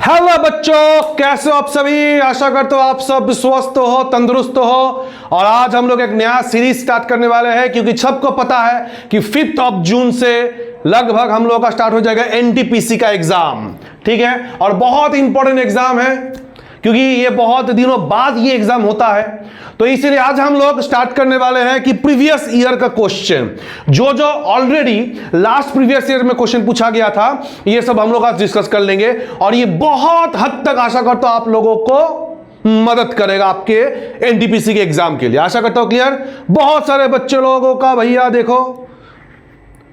Hello बच्चों, कैसे हो आप सभी। आशा करता हूं आप सब स्वस्थ हो, तंदुरुस्त हो। और आज हम लोग एक नया सीरीज स्टार्ट करने वाले हैं, क्योंकि सबको पता है कि 5 जून से लगभग हम लोग का स्टार्ट हो जाएगा एनटीपीसी का एग्जाम। ठीक है, और बहुत इंपॉर्टेंट एग्जाम है, क्योंकि ये बहुत दिनों बाद ये एग्जाम होता है। तो इसलिए आज हम लोग स्टार्ट करने वाले हैं कि प्रीवियस ईयर का क्वेश्चन जो ऑलरेडी लास्ट प्रीवियस ईयर में क्वेश्चन पूछा गया था, ये सब हम लोग आज डिस्कस कर लेंगे। और ये बहुत हद तक आशा करता हूं आप लोगों को मदद करेगा आपके एनटीपीसी के एग्जाम के लिए। आशा करता हूं क्लियर। बहुत सारे बच्चे लोगों का भैया देखो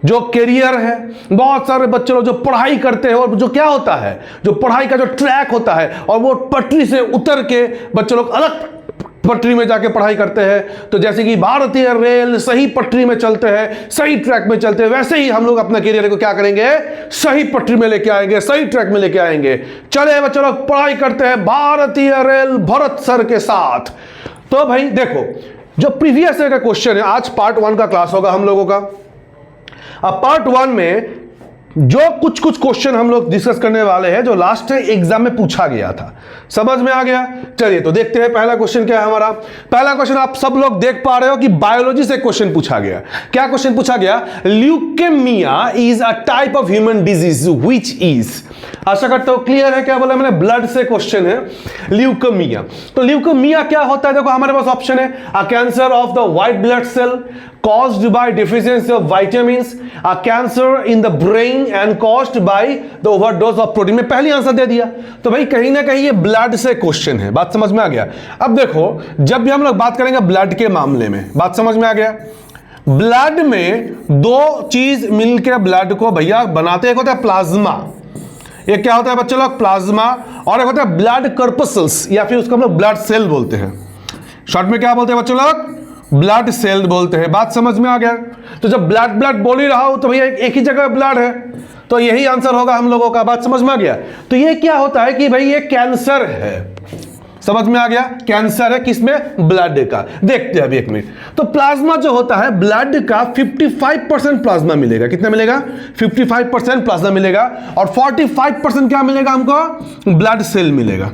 जो करियर है, बहुत सारे बच्चे लोग जो पढ़ाई करते हैं, और जो क्या होता है, जो पढ़ाई का जो ट्रैक होता है, और वो पटरी से उतर के बच्चे लोग अलग पटरी में जाके पढ़ाई करते हैं। तो जैसे कि भारतीय रेल सही पटरी में चलते हैं, सही ट्रैक में चलते हैं, वैसे ही हम लोग अपना करियर को क्या करेंगे, सही पटरी में लेके आएंगे, सही ट्रैक में लेके आएंगे। चले बच्चे लोग पढ़ाई करते हैं भारतीय रेल भरत सर के साथ। तो भाई देखो, जो प्रीवियस ईयर का क्वेश्चन है, आज पार्ट 1 का क्लास होगा हम लोगों का। अब पार्ट 1 में जो कुछ क्वेश्चन हम लोग डिस्कस करने वाले हैं, जो लास्ट एग्जाम में पूछा गया था। समझ में आ गया? चलिए तो देखते हैं पहला क्वेश्चन क्या है हमारा। पहला क्वेश्चन आप सब लोग देख पा रहे हो कि बायोलॉजी से क्वेश्चन पूछा गया। क्या क्वेश्चन पूछा गया? Leukaemia is a type of human disease which is. आशा करता हूं क्लियर है। क्या बोला मैंने? ब्लड से क्वेश्चन है, ल्यूकेमिया। तो ल्यूकेमिया क्या होता है? देखो हमारे पास ऑप्शन है, a cancer of the white blood cell caused by deficiency of vitamins, a cancer in the brain and caused by the overdose of protein। में पहली आंसर दे दिया। तो भाई कहीं ना कहीं ये ब्लड से क्वेश्चन है। बात समझ में आ गया? अब देखो, जब भी हम लोग बात करेंगे ब्लड के मामले में, बात समझ में आ गया। ब्लड में दो चीज मिलकर ब्लड को भैया बनाते हैं। एक होता है प्लाज्मा, एक क्या होता है बच्चे लोग, प्लाज्मा, और एक होता है ब्लड कर्पसल्स, या फिर उसको हम लोग ब्लड सेल बोलते हैं। शॉर्ट में क्या बोलते हैं बच्चे लोग? ब्लड सेल बोलते हैं। बात समझ में आ गया? तो जब ब्लड ब्लड बोल ही रहा हूं तो भैया एक ही जगह ब्लड है, तो यही आंसर होगा हम लोगों का। बात समझ में आ गया? तो ये क्या होता है कि भाई ये कैंसर है। समझ में आ गया? कैंसर है किसमें? ब्लड का। देखते हैं अभी एक मिनट। तो प्लाज्मा जो होता है ब्लड का 55% प्लाज्मा मिलेगा। कितना मिलेगा? 55% प्लाज्मा मिलेगा, और 45% क्या मिलेगा हमको? ब्लड सेल मिलेगा।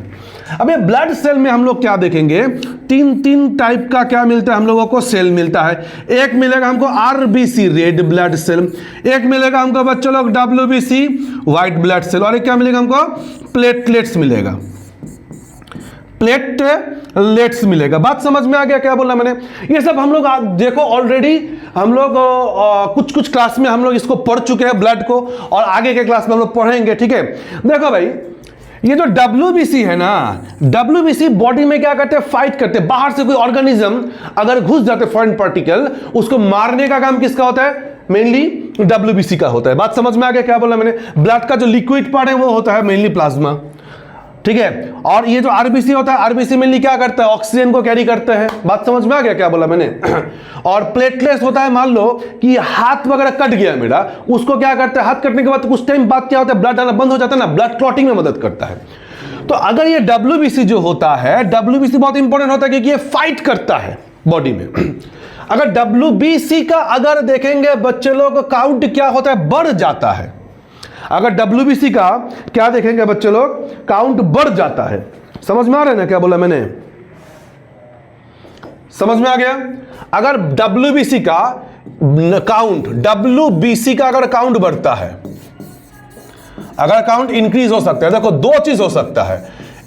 अब ये ब्लड सेल में हम लोग क्या देखेंगे, तीन टाइप का क्या मिलता है हम लोगों को? सेल मिलता है। एक मिलेगा हमको आरबीसी रेड ब्लड सेल, एक मिलेगा हमको बच्चों लोग डब्ल्यूबीसी व्हाइट ब्लड सेल, और एक क्या मिलेगा हमको? प्लेटलेट्स मिलेगा। प्लेटलेट्स मिलेगा। बात समझ में आ गया क्या बोला मैंने? ये सब हम लोग देखो ऑलरेडी हम लोग कुछ क्लास में हम लोग इसको पढ़ चुके हैं ब्लड को, और आगे के क्लास में हम लोग पढ़ेंगे। ठीक है, देखो भाई ये जो WBC है ना, WBC बॉडी में क्या करते हैं? फाइट करते हैं। बाहर से कोई ऑर्गेनिज्म अगर घुस जाते, फॉरेन पार्टिकल, उसको मारने का काम किसका होता है? मेनली WBC का होता है। बात समझ में आ गया क्या बोला मैंने? ब्लड का जो लिक्विड पार्ट है वो होता है मेनली प्लाज्मा। ठीक है, और ये जो आरबीसी होता है, आरबीसी मेनली क्या करता है? ऑक्सीजन को कैरी करते हैं। बात समझ में आ गया क्या बोला मैंने? और प्लेटलेट्स होता है, मान लो कि हाथ वगैरह कट गया मेरा, उसको क्या करता है? हाथ कटने के बाद कुछ टाइम बाद क्या होता है? ब्लड आना बंद हो जाता है ना, ब्लड क्लॉटिंग में मदद करता है। तो अगर ये WBC जो होता है, WBC बहुत इंपॉर्टेंट होता है क्योंकि ये फाइट करता है बॉडी में। अगर WBC का अगर देखेंगे बच्चे लोग, काउंट क्या होता है? बढ़ जाता है। अगर WBC का क्या देखेंगे बच्चे लोग? काउंट बढ़ जाता है। समझ में आ रहा है ना क्या बोला मैंने? समझ में आ गया? अगर WBC का काउंट, WBC का अगर काउंट बढ़ता है, अगर काउंट इंक्रीज हो सकता है, देखो दो चीज हो सकता है।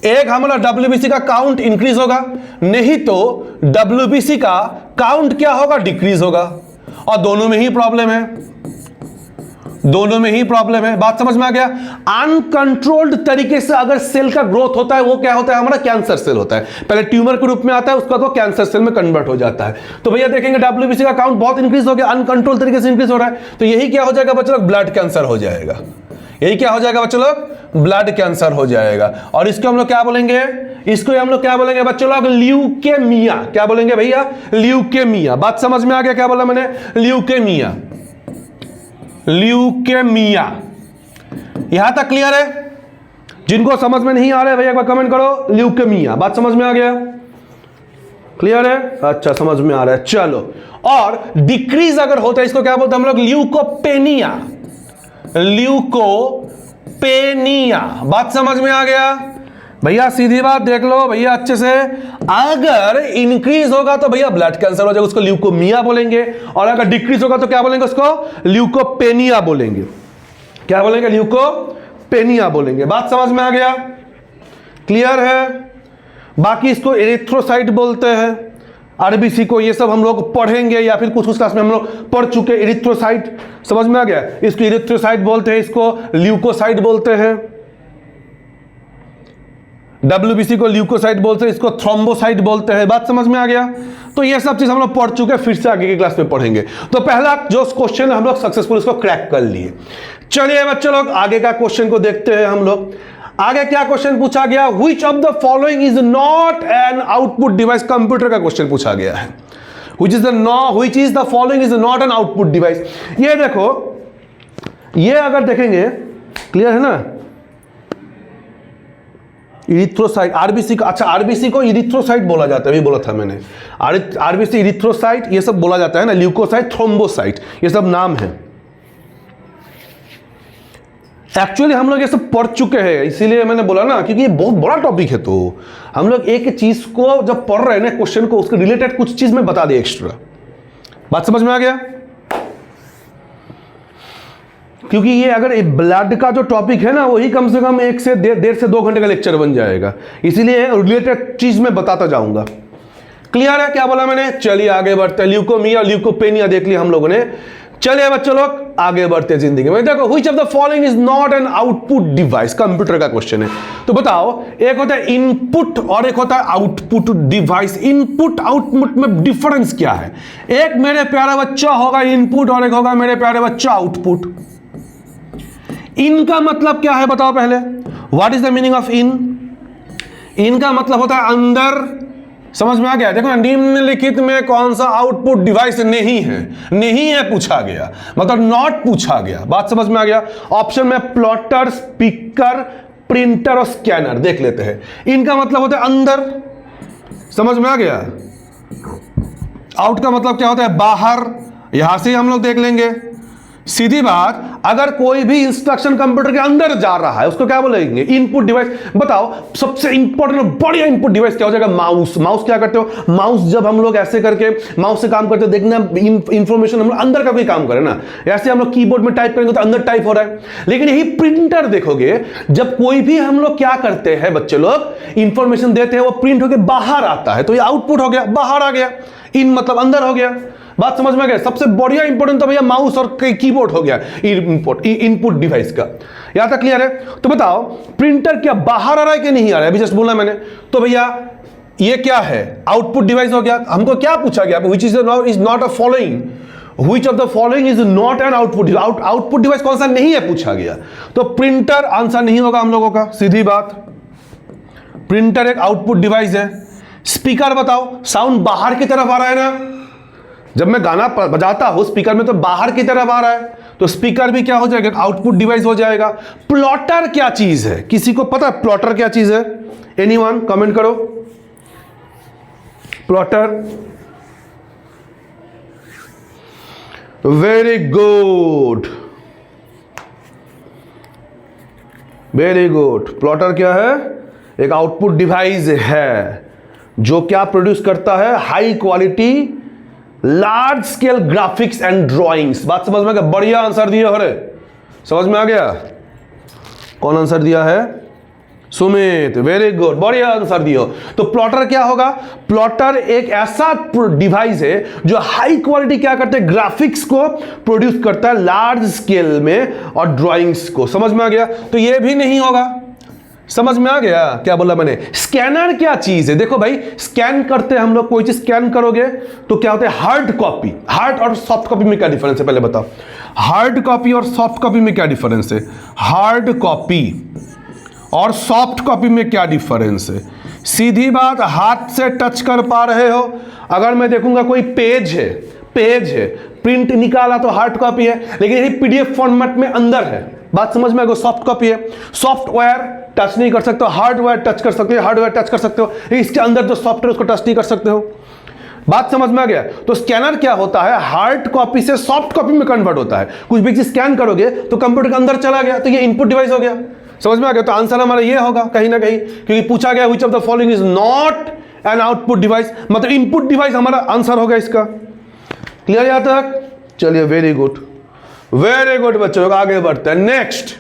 एक हमारा WBC का काउंट इंक्रीज होगा, नहीं तो WBC का काउंट क्या होगा? डिक्रीज होगा। और दोनों में ही प्रॉब्लम है, दोनों में ही प्रॉब्लम है। बात समझ में आ गया? अनकंट्रोल्ड तरीके से अगर सेल का ग्रोथ होता है, वो क्या होता है? हमारा कैंसर सेल होता है। पहले ट्यूमर के रूप में आता है, उसका तो कैंसर सेल में कन्वर्ट हो जाता है। तो भैया देखेंगे WBC का काउंट बहुत इंक्रीज हो गया, अनकंट्रोल तरीके से इंक्रीज हो रहा है, तो यही क्या हो जाएगा बच्चों लोग? ब्लड कैंसर हो जाएगा। यही क्या हो जाएगा बच्चों लोग? ब्लड कैंसर हो जाएगा। और इसको हम लोग क्या बोलेंगे? इसको हम लोग क्या बोलेंगे बच्चों लोग? ल्यूकेमिया। क्या बोलेंगे भैया? ल्यूकेमिया। बात समझ में आ गया क्या बोला मैंने? ल्यूकेमिया। ल्यूकेमिया। यहां तक क्लियर है? जिनको समझ में नहीं आ रहा है भैया एक बार कमेंट करो, ल्यूकेमिया। बात समझ में आ गया? क्लियर है? अच्छा, समझ में आ रहा है। चलो, और डिक्रीज अगर होता है, इसको क्या बोलते हैं हम लोग? ल्यूकोपेनिया। Leuko leukopenia. बात समझ में आ गया भैया? सीधी बात देख लो भैया अच्छे से, अगर इंक्रीज होगा तो भैया ब्लड कैंसर हो जाएगा, उसको ल्यूकोमिया बोलेंगे, और अगर डिक्रीज होगा तो क्या बोलेंगे? उसको ल्यूकोपेनिया बोलेंगे। क्या बोलेंगे? ल्यूकोपेनिया बोलेंगे। बात समझ में आ गया? क्लियर है? बाकी इसको एरिथ्रोसाइट बोलते हैं, आरबीसी को, ये सब हम लोग पढ़ेंगे या फिर कुछ क्लास में हम लोग पढ़ चुके। एरिथ्रोसाइट समझ में आ गया? इसको एरिथ्रोसाइट बोलते हैं, इसको ल्यूकोसाइट बोलते हैं, डब्ल्यूबीसी को ल्यूकोसाइट बोलते हैं, इसको थ्रोम्बोसाइट बोलते हैं। बात समझ में आ गया? तो ये सब चीज हम लोग पढ़ चुके, फिर से आगे की क्लास में पढ़ेंगे। तो पहला जो क्वेश्चन हम लोग सक्सेसफुल इसको क्रैक कर लिए। चलिए बच्चों लोग आगे का क्वेश्चन को देखते हैं हम लोग। आगे क्या क्वेश्चन पूछा गया? Which of the following is not an output device? Computer का क्वेश्चन पूछा गया है। Which is the following is not an output device. ये देखो, ये अगर देखेंगे, क्लियर है ना? इरिथ्रोसाइट, आरबीसी का, अच्छा आरबीसी को इरिथ्रोसाइट बोला जाता है, अभी बोला था मैंने। आरबीसी, इरिथ्रोसाइट, ये सब बोला जाता है ना, ल्यूकोसाइट, थ्रोम्बोसाइट, ये सब नाम है। एक्चुअली हम लोग ये सब पढ़ चुके हैं, इसीलिए मैंने बोला ना, क्योंकि ये बहुत बड़ा टॉपिक है। तो हम लोग एक चीज को जब पढ़ रहे हैं ना, क्वेश्चन को, उसके रिलेटेड कुछ चीज में बता दे एक्स्ट्रा। बात समझ में आ गया? क्योंकि ये अगर ब्लड का जो टॉपिक है ना, वही कम से कम 1 से 1.5 घंटे का लेक्चर बन जाएगा, इसीलिए रिलेटेड चीज में बताता जाऊंगा। क्लियर है? क्या बोला मैंने? चलिए आगे बढ़ते। ल्यूकोमिया, ल्यूकोपेनिया देख लिया हम लोगों ने। चलिए बच्चों लोग आगे बढ़ते जिंदगी में। देखो, which of the following is not an output device? Computer का क्वेश्चन है। तो बताओ, एक होता है इनपुट और एक होता है आउटपुट डिवाइस। इनपुट आउटपुट में डिफरेंस क्या है? एक मेरे प्यारे बच्चा होगा इनपुट और एक होगा मेरे प्यारे बच्चा आउटपुट। इनका मतलब क्या है बताओ पहले? What is the meaning of इन? इनका मतलब होता है अंदर। समझ में आ गया? देखो, निम्नलिखित में कौन सा आउटपुट डिवाइस नहीं है? नहीं है पूछा गया, मतलब नॉट पूछा गया। बात समझ में आ गया? ऑप्शन में प्लॉटर, स्पीकर, प्रिंटर और स्कैनर देख लेते हैं। इनका मतलब होता है अंदर। समझ में आ गया? आउट का मतलब क्या होता है? बाहर। यहां से हम लोग देख लेंगे। सीधी बात, अगर कोई भी इंस्ट्रक्शन कंप्यूटर के अंदर जा रहा है उसको क्या बोलेंगे? Input device. बताओ, सबसे इंपॉर्टेंट और बढ़िया इनपुट डिवाइस क्या हो जाएगा? माउस। माउस क्या करते हो? माउस जब हम लोग ऐसे करके माउस से काम करते हो, देखना इंफॉर्मेशन हम लोग अंदर का कोई काम करे ना, ऐसे हम लोग कीबोर्ड में टाइप करेंगे तो अंदर टाइप हो रहा है। लेकिन यही प्रिंटर देखोगे, जब कोई भी हम लोग क्या करते हैं बच्चे लोग, इंफॉर्मेशन देते हैं, वो प्रिंट होकर बाहर आता है, तो ये आउटपुट हो गया, बाहर आ गया। इन मतलब अंदर हो गया। बात समझ में आ गया? सबसे बढ़िया इंपोर्टेंट तो भैया माउस और कीबोर्ड हो गया इनपुट डिवाइस का। यहां तक क्लियर है? तो बताओ, प्रिंटर क्या बाहर आ रहा है कि नहीं आ रहा है? अभी जस्ट बोला मैंने। तो भैया ये क्या है? आउटपुट डिवाइस हो गया। हमको क्या पूछा गया? Which is not a following, which of the following is not an output. Output device कौन सा नहीं है पूछा गया, तो प्रिंटर आंसर नहीं होगा हम लोगों का। सीधी बात, प्रिंटर एक आउटपुट डिवाइस है। स्पीकर बताओ, साउंड बाहर की तरफ आ रहा है ना, जब मैं गाना बजाता हूं स्पीकर में तो बाहर की तरफ आ रहा है, तो स्पीकर भी क्या हो जाएगा? आउटपुट डिवाइस हो जाएगा। प्लॉटर क्या चीज है? किसी को पता है प्लॉटर क्या चीज है? एनीवन कमेंट करो। Plotter, very good, very good. Plotter क्या है? एक आउटपुट डिवाइस है जो क्या प्रोड्यूस करता है? High quality large scale graphics and drawings. बात समझ में आ गया? बढ़िया आंसर दिया हो रे, समझ में आ गया? कौन आंसर दिया है? सुमित, वेरी गुड, बढ़िया आंसर दियो। तो प्लॉटर क्या होगा? प्लॉटर एक ऐसा डिवाइस है जो हाई क्वालिटी क्या करते हैं? ग्राफिक्स को प्रोड्यूस करता है लार्ज स्केल में और ड्राइंग्स को। समझ में आ गया? तो ये भी नहीं होगा। समझ में आ गया क्या बोला मैंने? स्कैनर क्या चीज है? देखो भाई, स्कैन करते हैं हम लोग, कोई चीज स्कैन करोगे तो क्या होता है? Hard copy. हार्ड और सॉफ्ट कॉपी में क्या डिफरेंस है पहले बताओ? हार्ड कॉपी और सॉफ्ट कॉपी में क्या डिफरेंस है? हार्ड कॉपी और सॉफ्ट कॉपी में क्या डिफरेंस है? सीधी बात, हाथ से टच कर पा रहे हो? अगर मैं देखूंगा कोई पेज है, प्रिंट निकाला तो हार्ड कॉपी है, लेकिन यही पीडीएफ फॉर्मेट में अंदर है। बात समझ में आ गई? सॉफ्ट कॉपी है। सॉफ्टवेयर टच नहीं कर सकते हो, हार्डवेयर टच कर सकते हो, हार्डवेयर टच कर सकते हो, इसके अंदर जो सॉफ्टवेयर उसको टच नहीं कर सकते हो। बात समझ में आ गया? तो स्कैनर क्या होता है, हार्ड कॉपी से सॉफ्ट कॉपी में कन्वर्ट होता है। कुछ भी चीज स्कैन करोगे तो कंप्यूटर के अंदर चला गया, तो ये इनपुट डिवाइस हो गया। समझ में आ गया? तो आंसर हमारा ये होगा कहीं ना कहीं, क्योंकि पूछा गया which of the following is not an output device, मतलब इनपुट डिवाइस हमारा आंसर होगा इसका। क्लियर यहां तक? चलिए, वेरी गुड बच्चों, आगे बढ़ते हैं। नेक्स्ट,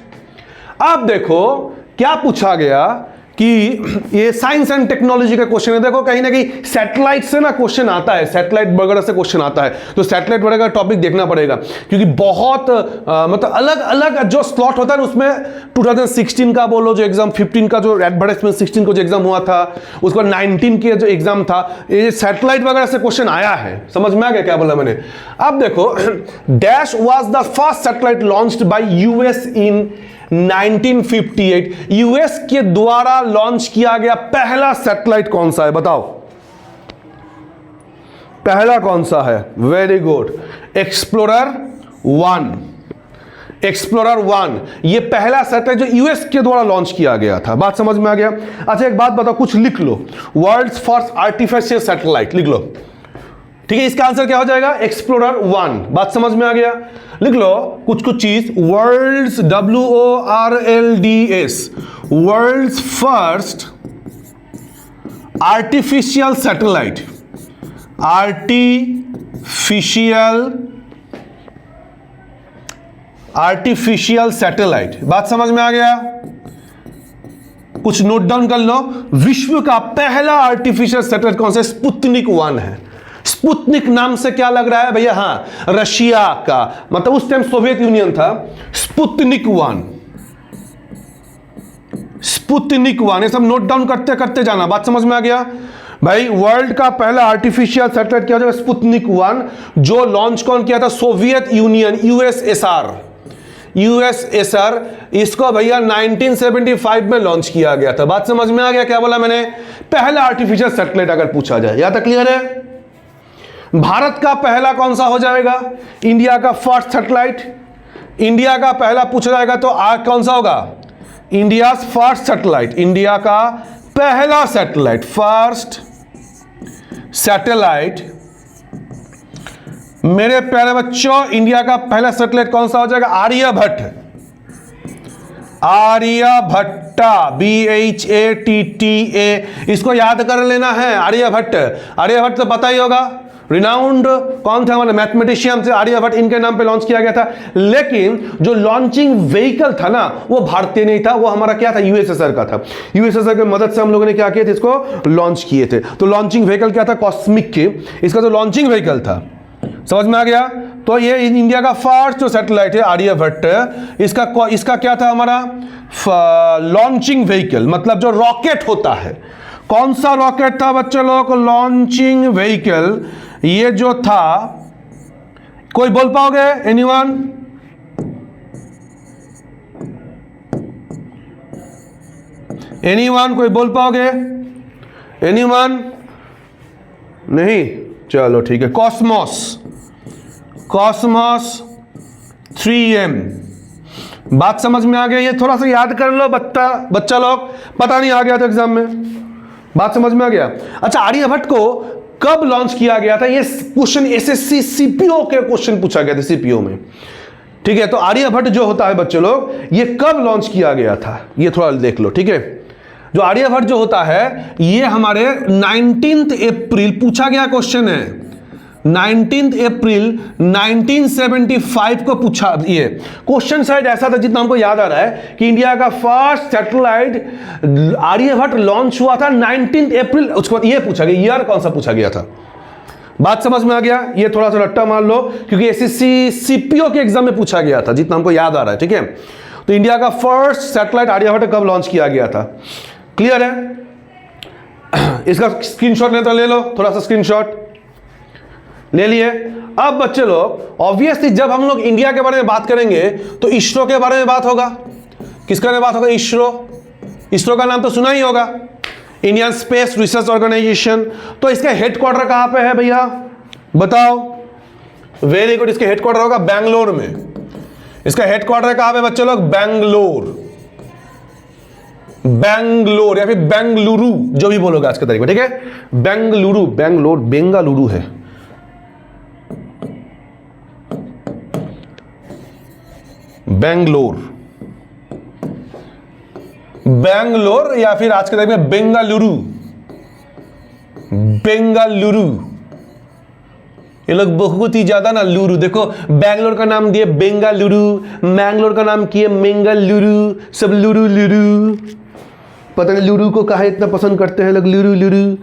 अब देखो क्या पूछा गया कि ये साइंस एंड टेक्नोलॉजी का क्वेश्चन है। देखो कहीं ना कहीं सैटेलाइट से ना क्वेश्चन आता है, सैटेलाइट वगैरह से क्वेश्चन आता है, तो सैटेलाइट वगैरह का टॉपिक देखना पड़ेगा, क्योंकि बहुत मतलब अलग अलग जो स्लॉट होता है ना, उसमें 2016 का बोलो जो एग्जाम, 15 का जो एडवर्टाइजमेंट, 16 को जो एग्जाम हुआ था, उसके बाद 19 के जो एग्जाम था, ये सैटेलाइट वगैरह से क्वेश्चन आया है। समझ में आ गया क्या बोला मैंने? अब देखो, dash was the first satellite launched by US in 1958। US के द्वारा लॉन्च किया गया पहला सैटेलाइट कौन सा है, बताओ? पहला कौन सा है? Very good, explorer 1। ये पहला सैटेलाइट जो यूएस के द्वारा लॉन्च किया गया था। बात समझ में आ गया? अच्छा, एक बात बताओ, कुछ लिख लो, वर्ल्ड्स फर्स्ट आर्टिफिशियल सैटेलाइट लिख लो, ठीक है? इसका आंसर क्या हो जाएगा? एक्सप्लोरर 1। बात समझ में आ गया? लिख लो कुछ चीज, world's, WORLDS, world's first artificial satellite, artificial satellite. बात समझ में आ गया? कुछ नोट डाउन कर लो, विश्व का पहला आर्टिफिशियल सैटेलाइट कौन सा? स्पुतनिक 1 है। स्पुतनिक नाम से क्या लग रहा है भैया? हाँ, रशिया का, मतलब उस टाइम सोवियत यूनियन था। स्पुतनिक 1, ये सब नोट डाउन करते करते जाना। बात समझ में आ गया भाई? वर्ल्ड का पहला आर्टिफिशियल सैटेलाइट क्या हो जाएगा? स्पुतनिक 1, जो लॉन्च कौन किया था? Soviet union, USSR. इसको भैया 1975 में लॉन्च किया गया था। बात समझ में आ गया क्या बोला मैंने? पहला आर्टिफिशियल सैटेलाइट अगर पूछा जाए, यहां तक क्लियर है? भारत का पहला कौन सा हो जाएगा? इंडिया का फर्स्ट सैटेलाइट। इंडिया का पहला पूछा जाएगा तो कौन सा होगा? इंडिया फर्स्ट सैटेलाइट, इंडिया का पहला सैटेलाइट, फर्स्ट सैटेलाइट। मेरे प्यारे बच्चों, इंडिया का पहला सैटेलाइट कौन सा हो जाएगा? आर्यभट्टा, BHATTA, इसको याद कर लेना है। आर्यभट्ट तो पता ही होगा, रिनाउंड कौन थे हमारे मैथमेटिशियन थे, आर्यभट्ट, इनके नाम पे लॉन्च किया गया था। लेकिन जो लॉन्चिंग व्हीकल था ना, वो भारतीय नहीं था, वो हमारा क्या था? यूएसएसआर का था। यूएसएसआर की मदद से हम लोगों ने क्या किए थे? इसको लॉन्च किए थे। तो लॉन्चिंग व्हीकल क्या था? कॉस्मिक के, इसका जो लॉन्चिंग व्हीकल था। समझ में आ गया? तो ये इंडिया का फर्स्ट जो सैटेलाइट है आर्यभट्ट, इसका क्या था? हमारा लॉन्चिंग व्हीकल, मतलब जो रॉकेट होता है। कौन सा रॉकेट था बच्चों लोग? लॉन्चिंग व्हीकल ये जो था, कोई बोल पाओगे? एनीवन? कोई बोल पाओगे? एनीवन? नहीं? चलो ठीक है, कॉस्मॉस 3M। बात समझ में आ गया? ये थोड़ा सा याद कर लो बच्चा लोग, पता नहीं आ गया था एग्जाम में। बात समझ में आ गया? अच्छा, आर्यभट्ट को कब लॉन्च किया गया था? ये क्वेश्चन एसएससी सीपीओ के क्वेश्चन पूछा गया था, सीपीओ में। ठीक है, तो आर्यभट्ट जो होता है बच्चों लोग, ये कब लॉन्च किया गया था? ये थोड़ा देख लो, ठीक है? जो आर्यभट्ट जो होता है, ये हमारे 19 अप्रैल पूछा गया क्वेश्चन है। 19 अप्रैल 1975 को पूछा। ये क्वेश्चन शायद ऐसा था, जितना हमको याद आ रहा है, कि इंडिया का फर्स्ट सैटेलाइट आर्यभट्ट लॉन्च हुआ था 19 अप्रैल। उसके बाद ये पूछा गया, ईयर कौन सा पूछा गया था। बात समझ में आ गया? ये थोड़ा सा रट्टा मार लो, क्योंकि एसएससी सीपीओ के एग्जाम में पूछा गया था, जितना हमको याद आ रहा है। ठीक है, तो इंडिया का फर्स्ट सैटेलाइट आर्यभट्ट कब लॉन्च किया गया था? क्लियर है? इसका स्क्रीनशॉट लेता ले लो, थोड़ा सा स्क्रीनशॉट ले लिए। अब बच्चे लोग, ऑब्वियसली जब हम लोग इंडिया के बारे में बात करेंगे तो इसरो के बारे में बात होगा। किसके बारे में बात होगा? इसरो का नाम तो सुना ही होगा, इंडियन स्पेस रिसर्च ऑर्गेनाइजेशन। तो इसका हेडक्वार्टर कहां पे है भैया, बताओ? वेरी गुड, इसका हेडक्वार्टर होगा बैंगलोर में। इसका हेडक्वार्टर कहां पे बच्चे लोग? बैंगलोर। बेंगलोर या फिर बेंगलुरु, जो भी बोलोगे आज के तारीख में, ठीक है। बेंगलुरु, बेंगलोर बेंगलुरु है। बेंगलोर, बेंगलोर या फिर आज के तारीख में बेंगलुरु, बेंगलुरु। ये लोग बहुत ही ज्यादा ना लुरु, देखो बैंगलोर का नाम दिए बेंगलुरु, मैंगलोर का नाम किए मेंगलुरु, सब लुरु लुरु। पता नहीं लुरु को कहा इतना पसंद करते हैं लोग, लुरु लुरु।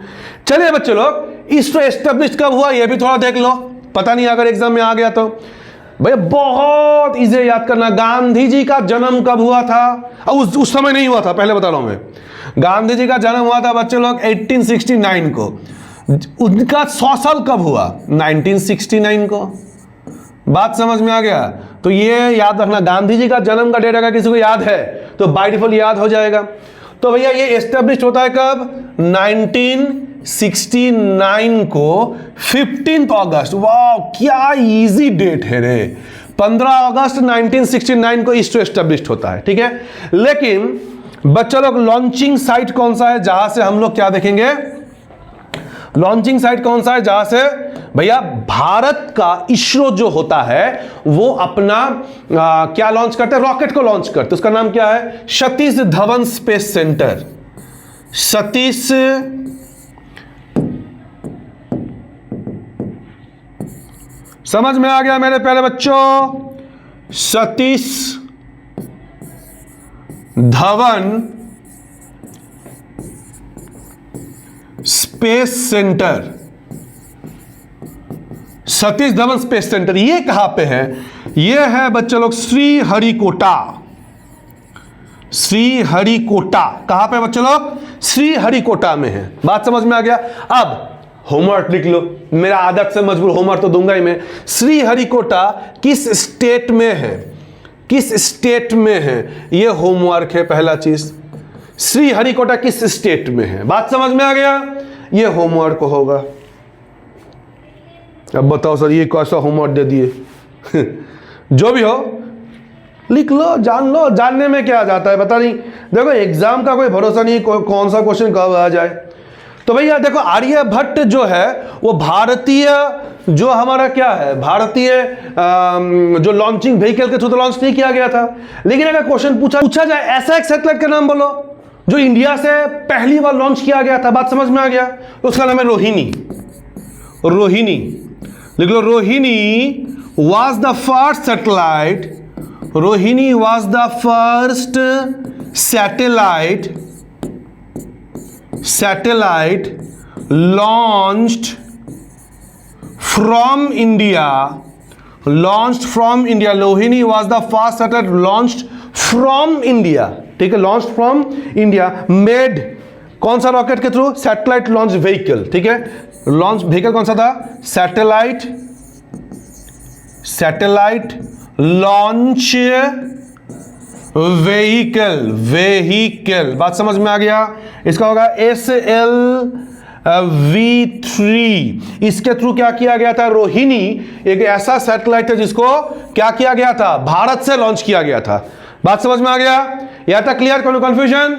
चलिए बच्चे लोग, इसको एस्टेब्लिश कब हुआ ये भी थोड़ा देख लो, पता नहीं अगर एग्जाम में आ गया तो। भैया बहुत इजी याद करना, गांधी जी का जन्म कब हुआ था? उस समय नहीं हुआ था, पहले बता रहा हूं मैं। गांधी जी का जन्म हुआ था बच्चे लोग 1869 को। उनका 100 साल कब हुआ? 1969 को। बात समझ में आ गया? तो ये याद रखना, गांधी जी का जन्म का डेट अगर किसी को याद है तो बाय डिफॉल्ट याद हो जाएगा। तो भैया ये एस्टेब्लिश होता है कब? 1969 को 15 अगस्त। वाह क्या इजी डेट है रे, 15 अगस्त 1969 को इसको एस्टेब्लिश होता है, ठीक है। लेकिन बच्चा लोग लॉन्चिंग साइट कौन सा है जहां से हम लोग क्या देखेंगे? लॉन्चिंग साइट कौन सा है जहां से भैया भारत का इसरो जो होता है वो अपना क्या लॉन्च करते हैं? रॉकेट को लॉन्च करते हैं। उसका नाम क्या है? Satish Dhawan space centre. सतीश समझ में आ गया मेरे प्यारे बच्चों? Satish Dhawan space centre, Satish Dhawan space centre ये कहां पे है? ये है बच्चे लोग श्रीहरिकोटा। श्रीहरिकोटा कहां पे बच्चे लोग? श्रीहरिकोटा में है। बात समझ में आ गया? अब होमवर्क लिख लो, मेरा आदत से मजबूर होमवर्क तो दूंगा ही मैं। श्रीहरिकोटा किस स्टेट में है? किस स्टेट में है ये होमवर्क है पहला चीज। श्रीहरिकोटा किस स्टेट में है? बात समझ में आ गया? ये होमवर्क होगा। अब बताओ सर ये कैसा होमवर्क दे दिए जो भी हो लिख लो, जान लो, जानने में क्या जाता है, पता नहीं। देखो एग्जाम का कोई भरोसा नहीं कौन सा क्वेश्चन कब आ जाए। तो भैया देखो आर्यभट्ट जो है वो भारतीय जो हमारा क्या है, भारतीय जो लॉन्चिंग व्हीकल के थ्रू तो लॉन्च नहीं किया गया था। लेकिन अगर क्वेश्चन पूछा जाए ऐसा एक सैटेलाइट का नाम बोलो जो इंडिया से पहली बार लॉन्च किया गया था, बात समझ में आ गया? उसका नाम है रोहिणी। रोहिणी लिख लो। Rohini was the first satellite. Rohini was the first satellite launched from India. Launched from India. Rohini was the first satellite launched from India. ठीक है, launched from India. Made कौन सा रॉकेट के थ्रू? Satellite launch vehicle. ठीक है, launch vehicle कौन सा था? Satellite launch vehicle. बात समझ में आ गया? इसका होगा SLV-3। इसके थ्रू क्या किया गया था? रोहिणी एक ऐसा सैटेलाइट है जिसको क्या किया गया था? भारत से लॉन्च किया गया था। बात समझ में आ गया? यहां तक क्लियर? कोनो कंफ्यूजन?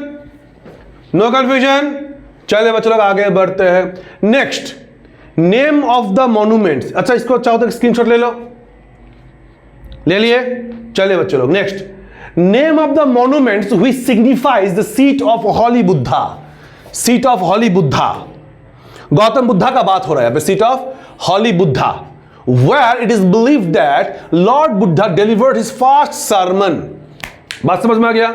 No confusion? चलिए बच्चों लोग आगे बढ़ते हैं। Next, name of the monuments. अच्छा इसको चाहो तो स्क्रीनशॉट ले लो, ले लिए? चलिए बच्चों लोग next, name of the monuments which signifies the seat of holy Buddha. Seat of holy Buddha, Gautam Buddha का बात हो रहा है यहाँ पे। Seat of holy Buddha, where it is believed that lord Buddha delivered his first sermon. बात समझ में आ गया?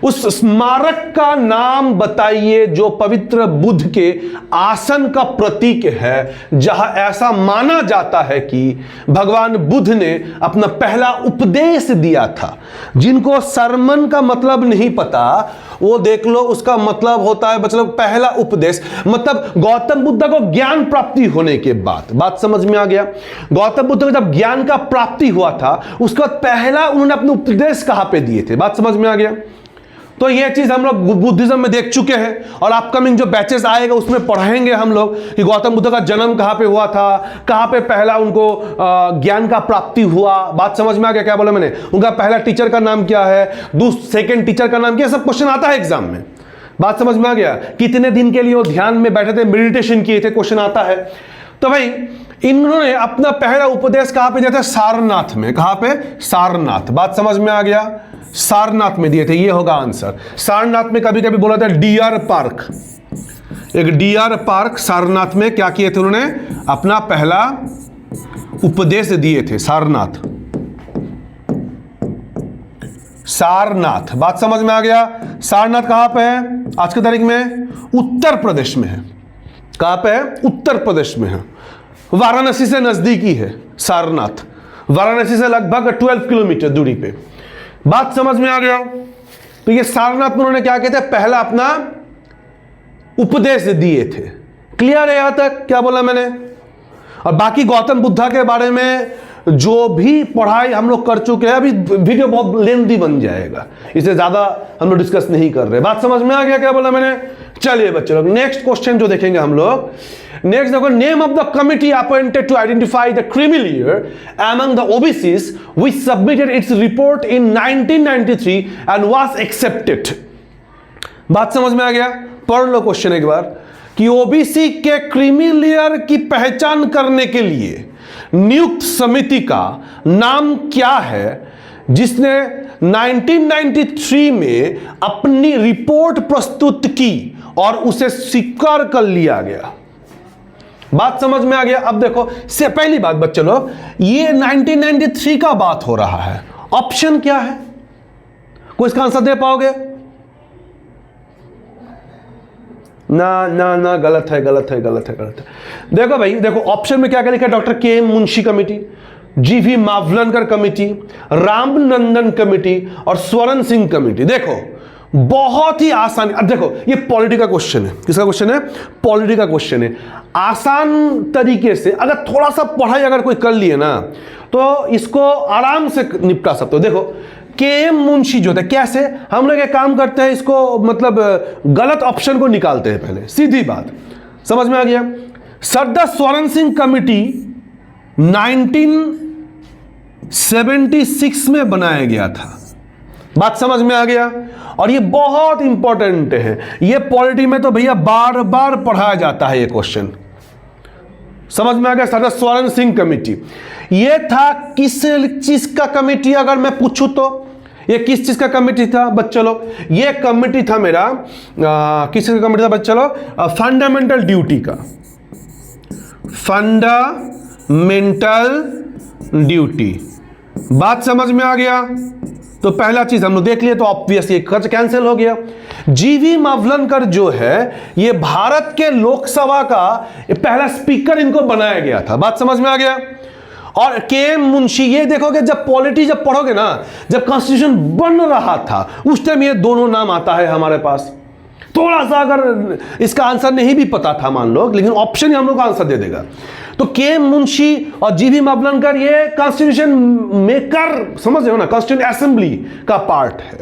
उस स्मारक का नाम बताइए जो पवित्र बुद्ध के आसन का प्रतीक है, जहां ऐसा माना जाता है कि भगवान बुद्ध ने अपना पहला उपदेश दिया था। जिनको सरमन का मतलब नहीं पता वो देख लो, उसका मतलब होता है मतलब पहला उपदेश, मतलब गौतम बुद्ध को ज्ञान प्राप्ति होने के बाद। बात समझ में आ गया? गौतम बुद्ध को जब ज्ञान का प्राप्ति हुआ था उसका पहला उन्होंने अपने उपदेश कहां पे दिए थे? बात समझ में आ गया? तो ये चीज हम लोग बुद्धिज्म में देख चुके हैं और अपकमिंग जो बैचेस आएगा उसमें पढ़ाएंगे हम लोग कि गौतम बुद्ध का जन्म कहाँ पे हुआ था, कहाँ पे पहला उनको ज्ञान का प्राप्ति हुआ। बात समझ में आ गया क्या बोला मैंने? उनका पहला टीचर का नाम क्या है, सेकंड टीचर का नाम क्या है, सब क्वेश्चन आता है एग्जाम में। बात समझ में आ गया? कितने दिन के लिए वो ध्यान में बैठे थे, मेडिटेशन किए थे, क्वेश्चन आता है। तो भाई इन्होंने अपना पहला उपदेश कहां पे दिया था? सारनाथ में। कहां पे? सारनाथ। बात समझ में आ गया? सारनाथ में दिए थे, ये होगा आंसर। सारनाथ में कभी कभी बोला था डियर पार्क, एक डियर पार्क सारनाथ में क्या किए थे उन्होंने? अपना पहला उपदेश दिए थे। सारनाथ, सारनाथ। बात समझ में आ गया? सारनाथ कहां पे है आज की तारीख में? उत्तर प्रदेश में है। कहां पे है? उत्तर प्रदेश में है। वाराणसी से नजदीकी है सारनाथ, वाराणसी से लगभग 12 किलोमीटर दूरी पे। बात समझ में आ गया? तो ये सारनाथ में उन्होंने क्या कहते हैं? पहला अपना उपदेश दिए थे। क्लियर है यहां तक? क्या बोला मैंने? और बाकी गौतम बुद्धा के बारे में जो भी पढ़ाई हम लोग कर चुके हैं, अभी वीडियो बहुत लेंथी बन जाएगा, इसे ज्यादा हम लोग डिस्कस नहीं कर रहे। बात समझ में आ गया क्या बोला मैंने? चलिए बच्चे लोग नेक्स्ट क्वेश्चन जो देखेंगे हम लोग, नेक्स्ट देखो, name of the committee appointed to identify the creamy layer among the OBCs which submitted its report in 1993 and was accepted. बात समझ में आ गया? पढ़ लो क्वेश्चन एक बार कि ओबीसी के क्रीमी लेयर की पहचान करने के लिए नियुक्त समिति का नाम क्या है जिसने 1993 में अपनी रिपोर्ट प्रस्तुत की और उसे स्वीकार कर लिया गया। बात समझ में आ गया? अब देखो, से पहली बात बच्चे लोग, ये 1993 का बात हो रहा है। ऑप्शन क्या है? कोई इसका आंसर दे पाओगे? ना ना ना, गलत है, गलत है, गलत है, गलत है। देखो भाई, देखो ऑप्शन में क्या क्या लिखा है? डॉक्टर के एम मुंशी कमेटी, जीवी मावलनकर कमेटी, रामनंदन कमेटी और स्वरण सिंह कमेटी। देखो बहुत ही आसान। अब देखो ये पॉलिटी का क्वेश्चन है। किसका क्वेश्चन है? पॉलिटी का क्वेश्चन है। आसान तरीके से अगर थोड़ा सा पढ़ाई अगर कोई कर लिए ना तो इसको आराम से निपटा सकते हो। देखो के एम मुंशी जो थे, कैसे हम लोग एक काम करते हैं, इसको मतलब गलत ऑप्शन को निकालते हैं पहले, सीधी बात। समझ में आ गया? सरदार स्वरण सिंह कमेटी 1976 में बनाया गया था। बात समझ में आ गया? और ये बहुत इंपॉर्टेंट है, ये पॉलिटी में तो भैया बार बार पढ़ाया जाता है ये क्वेश्चन। समझ में आ गया? सरदार स्वरण सिंह कमेटी ये था किस चीज का कमेटी? अगर मैं पूछूं तो ये किस चीज का कमेटी था बच्चे लोग? ये कमेटी था मेरा किस चीज का कमेटी था बच्चे लोग? फंडामेंटल ड्यूटी का। Fundamental duty. बात समझ में आ गया? तो पहला चीज हम लोग देख लिए, तो ऑब्वियसली खर्च कैंसिल हो गया। जीवी मावलनकर जो है ये भारत के लोकसभा का पहला स्पीकर इनको बनाया गया था। बात समझ में आ गया? और के एम मुंशी, ये देखोगे जब पॉलिटी जब पढ़ोगे ना, जब कॉन्स्टिट्यूशन बन रहा था उस टाइम ये दोनों नाम आता है हमारे पास। थोड़ा सा अगर इसका आंसर नहीं भी पता था मान लो, लेकिन ऑप्शन ही हम लोग का आंसर दे देगा। तो के एम मुंशी और जीवी मावलनकर ये कॉन्स्टिट्यूशन मेकर, समझ रहे हो ना, कॉन्स्टिट्यूशन असेंबली का पार्ट है।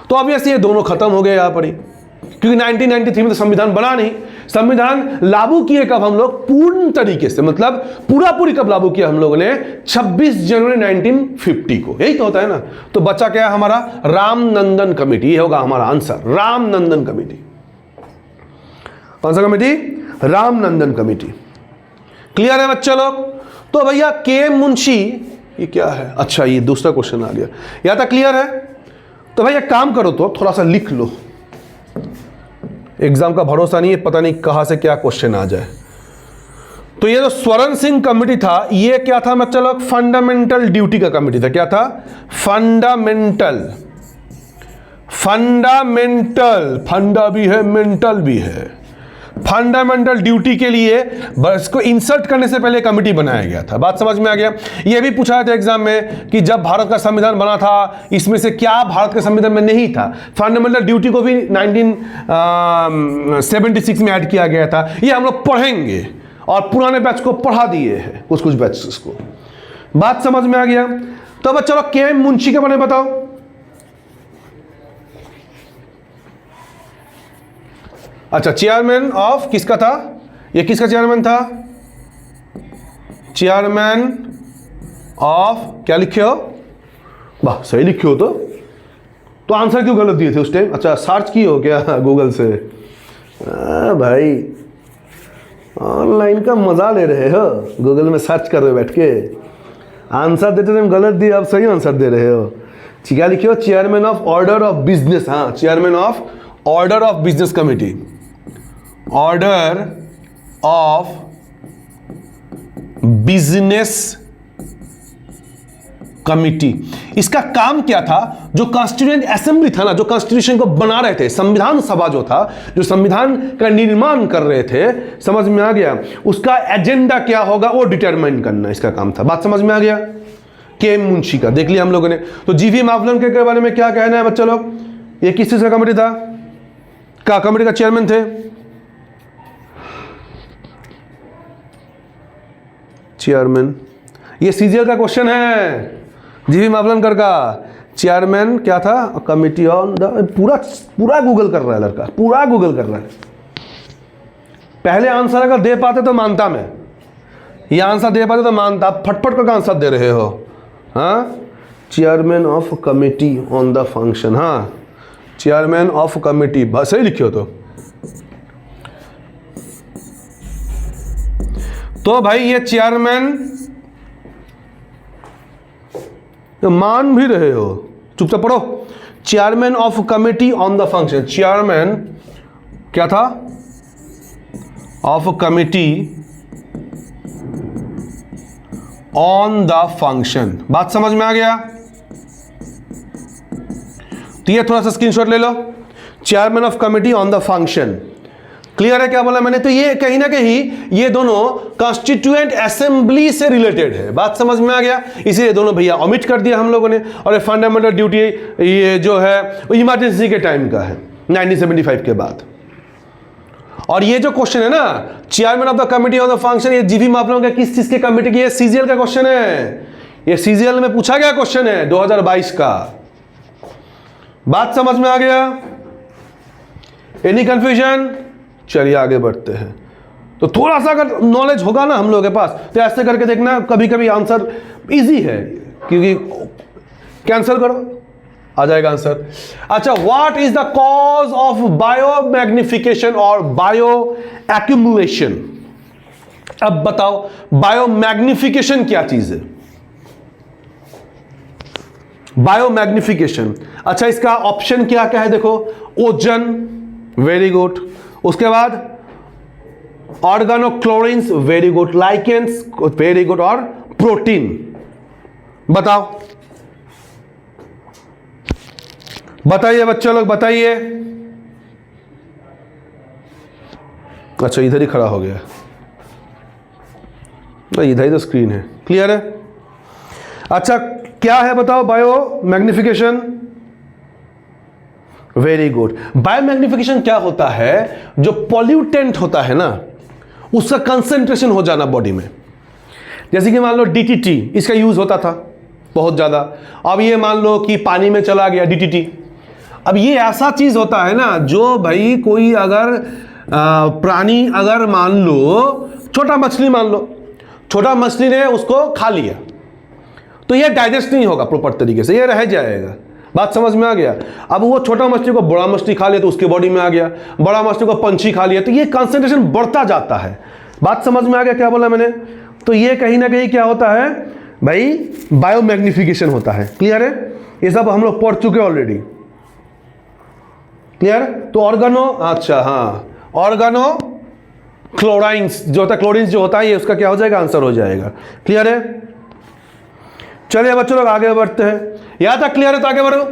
तो ऑब्वियसली ये दोनों खत्म हो गए यहाँ पर ही, क्योंकि 1993 में तो संविधान बना नहीं। संविधान लागू किए कब हम लोग? पूर्ण तरीके से, मतलब पूरा पूरी कब लागू किया हम लोगों ने? 26 जनवरी 1950 को। यही तो होता है ना। तो बचा क्या है हमारा? रामनंदन कमेटी। ये होगा हमारा आंसर, रामनंदन कमेटी। कौन सा कमेटी? रामनंदन कमेटी। क्लियर है बच्चे लोग? तो भैया के एम मुंशी ये क्या है? अच्छा ये दूसरा क्वेश्चन आ गया, यहां तक क्लियर है? तो भैया काम करो, तो थोड़ा सा लिख लो, एग्जाम का भरोसा नहीं है, पता नहीं कहां से क्या क्वेश्चन आ जाए। तो ये जो स्वरण सिंह कमेटी था ये क्या था बच्चे लोग? फंडामेंटल ड्यूटी का कमेटी था। क्या था? फंडामेंटल। फंडामेंटल, फंडा भी है मेंटल भी है। फंडामेंटल ड्यूटी के लिए इसको इंसर्ट करने से पहले कमेटी बनाया गया था। बात समझ में आ गया? यह भी पूछा था एग्जाम में कि जब भारत का संविधान बना था इसमें से क्या भारत के संविधान में नहीं था? फंडामेंटल ड्यूटी को भी 1976 में ऐड किया गया था। ये हम लोग पढ़ेंगे और पुराने बैच को पढ़ा दिए हैं, कुछ कुछ बैच को। बात समझ में आ गया? तो अब चलो के एम मुंशी के बारे में बताओ। अच्छा, चेयरमैन ऑफ किसका था, ये किसका चेयरमैन था, चेयरमैन ऑफ, क्या लिखे हो, वाह सही लिखे हो। तो आंसर क्यों गलत दिए थे उस टाइम? अच्छा, सर्च की हो क्या गूगल से? भाई ऑनलाइन का मजा ले रहे हो, गूगल में सर्च कर रहे हो बैठ के, आंसर देते थे गलत दिए, अब सही आंसर दे रहे हो। क्या लिखे हो, chairman of order of business, हाँ chairman of order of business committee, order of business committee. इसका काम क्या था, जो कॉन्स्टिट्यूएंट असेंबली था ना, जो कॉन्स्टिट्यूशन को बना रहे थे, संविधान सभा जो था, जो संविधान का निर्माण कर रहे थे, समझ में आ गया, उसका एजेंडा क्या होगा वो डिटरमाइन करना इसका काम था। बात समझ में आ गया? के एम मुंशी का देख लिया हम लोगों ने। तो जीवी मावलन के बारे में क्या कहना है बच्चा लोग? ये किस चीज का कमेटी था, का कमेटी का चेयरमैन थे? चेयरमैन, ये सीजीएल का क्वेश्चन है, जीवी मावलनकर का चेयरमैन क्या था, कमिटी ऑन द, पूरा गूगल कर रहा है लड़का, पूरा गूगल कर रहा है। पहले आंसर अगर दे पाते तो मानता मैं, ये आंसर दे पाते तो मानता, आप फटफट करके आंसर दे रहे हो। हाँ, chairman of committee on the function, हाँ चेयरमैन ऑफ कमिटी, बस सही लिखे हो। तो भाई ये चेयरमैन तो मान भी रहे हो, चुपचाप पढ़ो। Chairman of committee on the function, chairman क्या था, of committee on the function. बात समझ में आ गया? तो ये थोड़ा सा स्क्रीनशॉट ले लो, chairman of committee on the function. Clear है क्या बोला मैंने? तो ये कहीं ना कहीं ये दोनों कॉन्स्टिट्यूएंट असेंबली से रिलेटेड है। बात समझ में आ गया? इसीलिए दोनों भैया ओमिट कर दिया हम लोगों ने। और ये फंडामेंटल ड्यूटी ये जो है वो इमरजेंसी के टाइम का है, 1975 के बाद। और ये जो क्वेश्चन है ना, chairman of the committee on the function, ये जीवी मावलन का किस चीज के कमिटी की? ये सीजीएल का क्वेश्चन है, ये सीजीएल में पूछा गया क्वेश्चन है 2022 का। बात समझ में आ गया? Any confusion? चलिए आगे बढ़ते हैं। तो थोड़ा सा अगर नॉलेज होगा ना हम लोगों के पास, तो ऐसे करके देखना, कभी कभी आंसर इजी है, क्योंकि कैंसिल करो आ जाएगा आंसर। अच्छा, what is the cause of bio magnification और बायो एक्यूमुलेशन? अब बताओ बायो मैग्निफिकेशन क्या चीज है? बायो मैग्निफिकेशन, अच्छा इसका ऑप्शन क्या क्या है देखो, ओजन, वेरी गुड, उसके बाद organochlorines, very good, lichens, very good, और प्रोटीन। बताओ बताइए बच्चों लोग, बताइए। अच्छा इधर ही खड़ा हो गया, इधर ही तो स्क्रीन है, क्लियर है? अच्छा क्या है बताओ bio magnification? Very good. Bio magnification क्या होता है? जो पॉल्यूटेंट होता है ना, उसका कंसंट्रेशन हो जाना बॉडी में। जैसे कि मान लो डीटीटी, इसका यूज होता था बहुत ज्यादा, अब ये मान लो कि पानी में चला गया डीटीटी। अब ये ऐसा चीज होता है ना, जो भाई कोई अगर प्राणी, अगर मान लो छोटा मछली, मान लो छोटा मछली ने उसको खा लिया, तो ये डाइजेस्ट नहीं होगा प्रॉपर तरीके से, ये रह जाएगा। बात समझ में आ गया? अब वो छोटा मछली को बड़ा मछली खा लिया तो उसके बॉडी में आ गया, बड़ा मछली को पंछी खा लिया, तो ये कंसंट्रेशन बढ़ता जाता है। बात समझ में आ गया क्या बोला मैंने? तो ये कहीं ना कहीं क्या होता है भाई, बायो मैग्निफिकेशन होता है। क्लियर है? ये सब हम लोग पढ़ चुके ऑलरेडी। क्लियर? तो ऑर्गेनो, अच्छा हाँ, ऑर्गेनो क्लोराइंस जो होता है, क्लोरीन्स जो होता है, ये उसका क्या हो जाएगा? आंसर हो जाएगा। क्लियर है? चलिए बच्चों लोग आगे बढ़ते हैं। यहां तक क्लियर है तो आगे बढ़ो।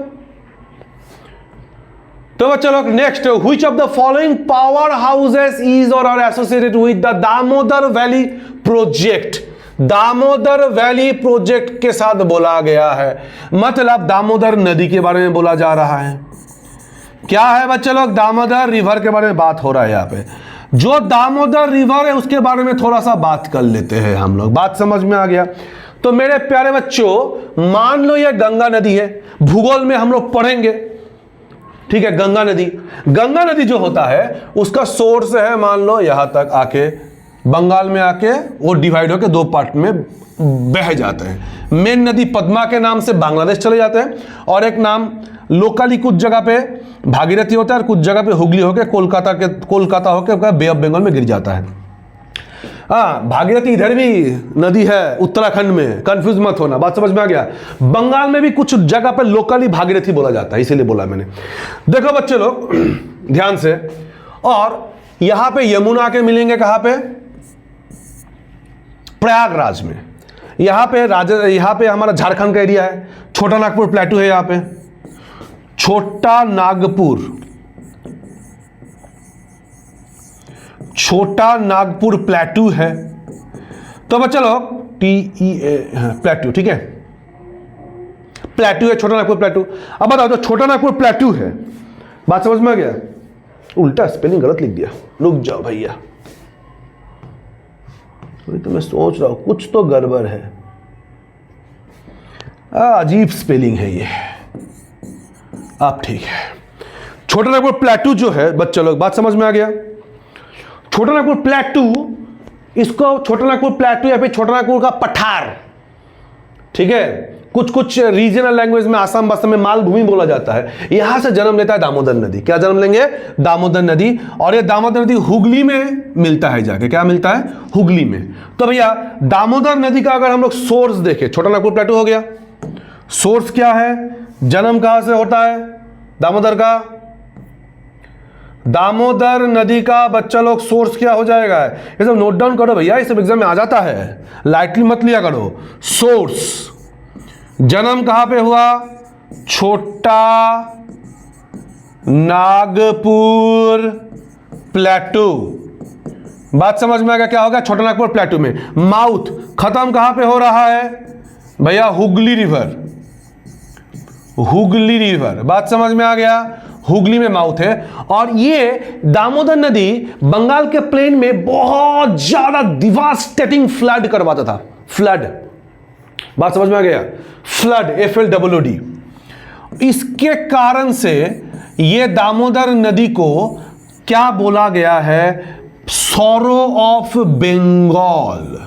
तो बच्चों लोग next, which of the following power houses is or are associated with the Damodar valley project? Damodar valley project के साथ बोला गया है, मतलब दामोदर नदी के बारे में बोला जा रहा है। क्या है बच्चे लोग? दामोदर रिवर के बारे में बात हो रहा है यहाँ पे। जो दामोदर रिवर है उसके बारे में थोड़ा सा बात कर लेते हैं हम लोग। बात समझ में आ गया? तो मेरे प्यारे बच्चों, मान लो ये गंगा नदी है, भूगोल में हम लोग पढ़ेंगे ठीक है, गंगा नदी। गंगा नदी जो होता है उसका सोर्स है मान लो यहां तक आके बंगाल में आके वो डिवाइड होकर दो पार्ट में बह जाते हैं। मेन नदी पद्मा के नाम से बांग्लादेश चले जाते हैं और एक नाम लोकली कुछ जगह पे भागीरथी होता है और कुछ जगह पे हुगली होकर कोलकाता होकर बे ऑफ बंगाल में गिर जाता है। हाँ, भागीरथी इधर भी नदी है उत्तराखंड में, कंफ्यूज मत होना, बात समझ में आ गया। बंगाल में भी कुछ जगह पे लोकली भागीरथी बोला जाता है, इसीलिए बोला मैंने। देखो बच्चे लोग ध्यान से, और यहां पे यमुना के मिलेंगे कहां पे? प्रयागराज में। यहां पे हमारा झारखंड का एरिया है, छोटा नागपुर प्लेटू है यहां पे, छोटा नागपुर प्लेटू है। तो बच्चा लोग प्लेटू, ठीक है, प्लेटू है, छोटा नागपुर प्लेटू। अब बताओ, जो छोटा नागपुर प्लेटू है, बात समझ में आ गया? उल्टा स्पेलिंग गलत लिख दिया, रुक जाओ भैया, तो मैं सोच रहा हूं कुछ तो गड़बड़ है, अजीब स्पेलिंग है ये। अब ठीक है, छोटा नागपुर प्लेटू जो है बच्चा लोग, बात समझ में आ गया? छोटा नागपुर प्लेटू, इसको छोटा नागपुर प्लेटू या फिर छोटा नागपुर का पठार, ठीक है, कुछ रीजनल लैंग्वेज में आसाम में मालभूमि बोला जाता है। यहां से जन्म लेता है दामोदर नदी। क्या जन्म लेंगे? दामोदर नदी। और ये दामोदर नदी हुगली में मिलता है जाके, क्या मिलता है? हुगली में। तो भैया दामोदर नदी का अगर हम लोग सोर्स देखें, छोटा नागपुर प्लेटू हो गया, सोर्स क्या है, जन्म कहां से होता है दामोदर का? दामोदर नदी का बच्चा लोग सोर्स क्या हो जाएगा? ये सब नोट डाउन करो भैया, ये सब एग्जाम में आ जाता है, लाइटली मत लिया करो। सोर्स, जन्म कहां पे हुआ? छोटा नागपुर प्लेटू। बात समझ में आ गया क्या होगा? छोटा नागपुर प्लेटू में। माउथ खत्म कहां पे हो रहा है भैया? हुगली रिवर, हुगली रिवर, बात समझ में आ गया? हुगली में माउथ है। और ये दामोदर नदी बंगाल के प्लेन में बहुत ज्यादा डिवास्टेटिंग फ्लड करवाता था। फ्लड, बात समझ में आ गया? Flood, FLWD। इसके कारण से ये दामोदर नदी को क्या बोला गया है? Sorrow of Bengal,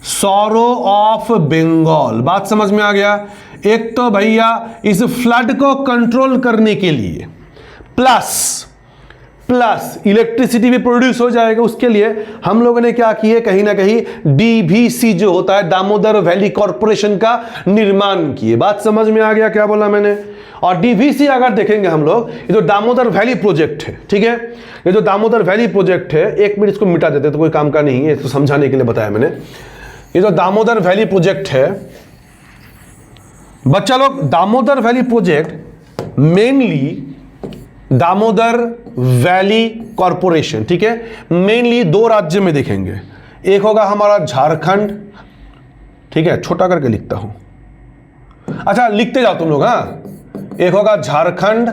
sorrow of Bengal. बात समझ में आ गया? एक तो भैया इस फ्लड को कंट्रोल करने के लिए प्लस इलेक्ट्रिसिटी भी प्रोड्यूस हो जाएगा, उसके लिए हम लोगों ने क्या किए, कहीं ना कहीं DVC जो होता है दामोदर वैली कॉर्पोरेशन का निर्माण किए। बात समझ में आ गया क्या बोला मैंने? और DVC अगर देखेंगे हम लोग, ये जो दामोदर वैली प्रोजेक्ट है, ठीक है, ये जो दामोदर वैली प्रोजेक्ट है, एक मिनट इसको मिटा देते तो कोई काम का नहीं है, इसको समझाने के लिए बताया मैंने। ये जो दामोदर वैली प्रोजेक्ट है बच्चा लोग, Damodar valley project mainly Damodar valley corporation, ठीक है, मेनली दो राज्य में देखेंगे। एक होगा हमारा झारखंड, ठीक है, छोटा करके लिखता हूं, अच्छा लिखते जाओ तुम लोग, हाँ। एक होगा झारखंड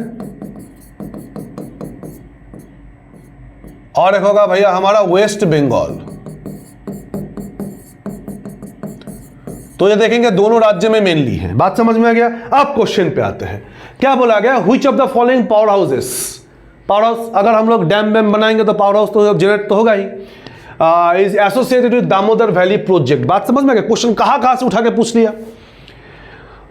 और एक होगा भैया हमारा वेस्ट बंगाल। तो ये देखेंगे दोनों राज्य में मेनली है। बात समझ में आ गया? अब क्वेश्चन पे आते हैं। क्या बोला गया? Which of the following power houses, power house अगर हम लोग डैम वैम बनाएंगे तो पावर हाउस तो जनरेट तो होगा ही, is associated with Damodar valley project. बात समझ में आ गया? क्वेश्चन कहां से उठा के पूछ लिया।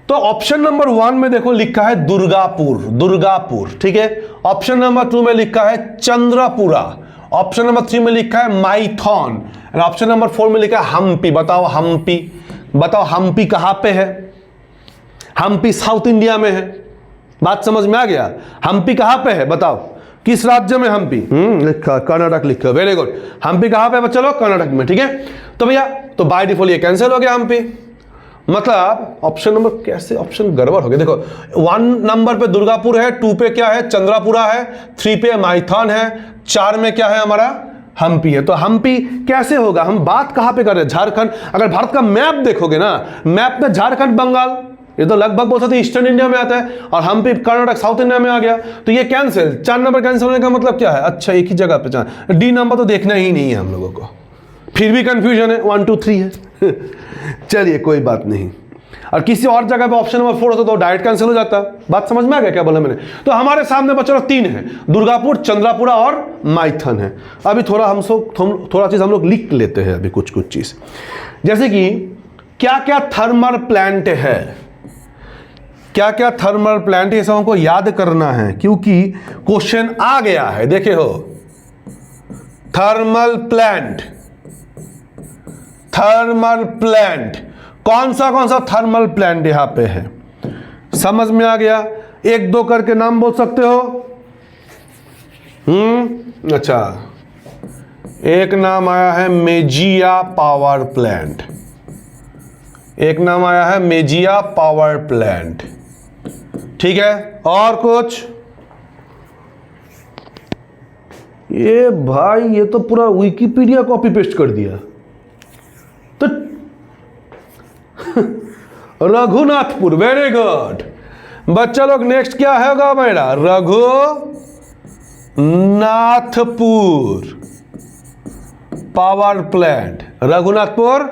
तो ऑप्शन नंबर 1 में देखो लिखा है दुर्गापुर, दुर्गापुर, ठीक है। ऑप्शन नंबर 2 में लिखा है चंद्रपुरा, ऑप्शन नंबर 3 में लिखा है माइथॉन, और ऑप्शन नंबर 4 में लिखा है हम्पी। बताओ हम्पी, बताओ हम्पी कहां पे है? हम्पी साउथ इंडिया में है। बात समझ में आ गया? हम्पी कहां पे है बताओ, किस राज्य में हम्पी? लिखा कर्नाटक, लिखा, वेरी गुड। हम्पी कहां पे बच्चा लोग? कर्नाटक में, ठीक है। तो भैया तो बाय डिफॉल्ट ये कैंसिल हो गया हम्पी, मतलब ऑप्शन नंबर, कैसे ऑप्शन गड़बड़ हो गया। देखो 1 नंबर पे दुर्गापुर है, 2 पे क्या है? चंद्रपुरा है, 3 पे माइथॉन है, 4 में क्या है हमारा? हम्पी है। तो हम्पी कैसे होगा? हम बात कहां पे कर रहे हैं? झारखंड। अगर भारत का मैप देखोगे ना, मैप में झारखंड बंगाल ये तो लगभग बोल सकते ईस्टर्न इंडिया में आता है, और हम्पी कर्नाटक साउथ इंडिया में आ गया। तो ये कैंसिल, 4 नंबर कैंसिल होने का मतलब क्या है? अच्छा एक ही जगह पे 4, डी नंबर तो देखना ही नहीं है हम लोगों को, फिर भी कंफ्यूजन है, 1 2 3 है। चलिए कोई बात नहीं। और किसी और जगह पे ऑप्शन नंबर 4 होता तो डायरेक्ट कैंसिल हो जाता। बात समझ में आ गया क्या बोला मैंने? तो हमारे सामने बच्चों 3 है, दुर्गापुर, चंद्रपुरा और माइथन है। अभी थोड़ा चीज हम लोग लिख लेते हैं अभी कुछ चीज, जैसे कि क्या क्या थर्मल प्लांट है, क्या क्या थर्मल प्लांट, ये सब हमको याद करना है क्योंकि क्वेश्चन आ गया है। देखे हो, थर्मल प्लांट, थर्मल प्लांट कौन सा थर्मल प्लांट यहां पे है, समझ में आ गया? 1-2 करके नाम बोल सकते हो। अच्छा, एक नाम आया है मेजिया पावर प्लांट, एक नाम आया है मेजिया पावर प्लांट, ठीक है। और कुछ? ये भाई ये तो पूरा विकिपीडिया कॉपी पेस्ट कर दिया। तो रघुनाथपुर, वेरी गुड बच्चा लोग। नेक्स्ट क्या होगा मेरा? Raghunathpur power plant, Raghunathpur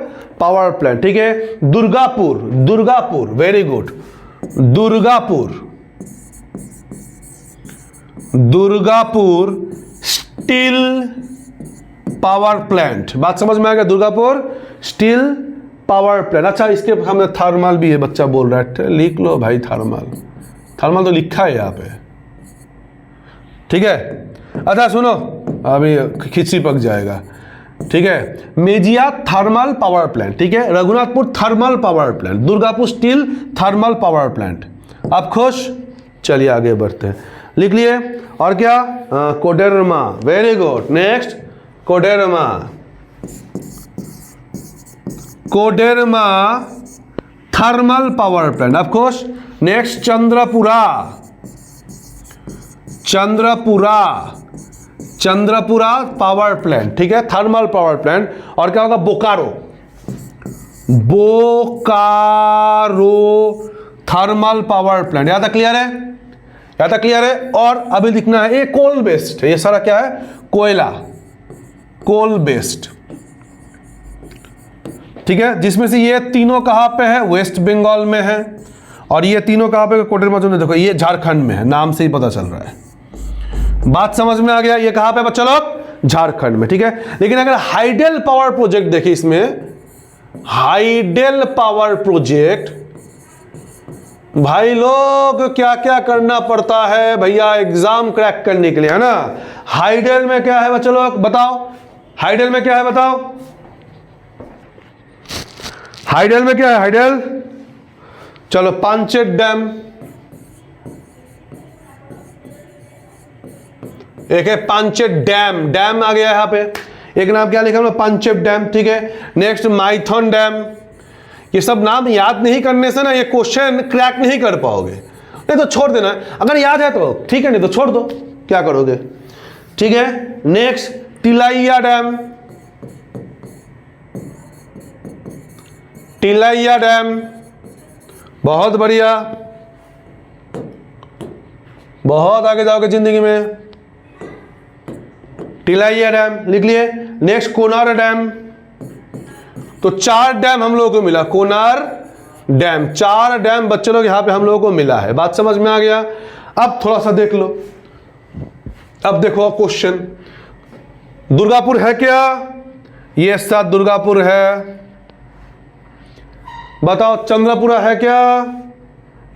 power plant, ठीक है। Durgapur, Durgapur, very good, Durgapur, Durgapur steel power plant. बात समझ में आ गया? Durgapur steel power plant. अच्छा, इसके हमें थर्मल भी है, बच्चा बोल रहा है, लिख लो भाई थर्मल, थर्मल तो लिखा है यहाँ पे, ठीक है। अच्छा सुनो, अभी खिचड़ी पक जाएगा, ठीक है। मेजिया थर्मल पावर प्लांट, ठीक है। Raghunathpur thermal power plant, Durgapur steel thermal power plant. आप खुश? चलिए आगे बढ़ते हैं, लिख लिए। और क्या? Koderma, very good. Next Koderma, Koderma thermal power plant, of course. Next Chandrapura, Chandrapura, Chandrapura power plant, ठीक है, थर्मल पावर प्लांट। और क्या होगा? Bokaro, Bokaro thermal power plant. यहां तक क्लियर है? यहां तक क्लियर है? और अभी लिखना है, ये कोल बेस्ड है, ये सारा क्या है? कोयला, कोल बेस्ड, ठीक है। जिसमें से ये तीनों कहां पे है? वेस्ट बंगाल में है। और ये तीनों कहां पे? कोडरमा, देखो ये झारखंड में है, नाम से ही पता चल रहा है। बात समझ में आ गया? ये कहां पे बच्चा लोग? झारखंड में, ठीक है। लेकिन अगर हाइडल पावर प्रोजेक्ट देखिए, इसमें हाइडल पावर प्रोजेक्ट, भाई लोग क्या क्या करना पड़ता है भैया एग्जाम क्रैक करने के लिए, है ना। हाइडल में क्या है बच्चा लोग? बताओ, हाइडल में क्या है बताओ? हाइडल में क्या है? हाइडल, चलो पांचेत डैम, एक है पांचेत डैम, डैम आ गया यहां पे। एक नाम क्या लिखा हमने? पांचेत डैम, ठीक है। Next Maithan dam. ये सब नाम याद नहीं करने से ना ये क्वेश्चन क्रैक नहीं कर पाओगे, नहीं तो छोड़ देना। अगर याद है तो ठीक है, नहीं तो छोड़ दो, क्या करोगे, ठीक है। Next Tilaiya dam, Tilaiya dam, बहुत बढ़िया, बहुत आगे जाओगे जिंदगी में। तिलैया डैम लिख लिए। नेक्स्ट कोनार डैम, तो 4 डैम हम लोगों को मिला, कोनार डैम, 4 डैम बच्चे लोग यहां पे हम लोगों को मिला है। बात समझ में आ गया? अब थोड़ा सा देख लो, अब देखो क्वेश्चन। दुर्गापुर है क्या? ये साथ दुर्गापुर है। बताओ चंद्रपुरा है क्या?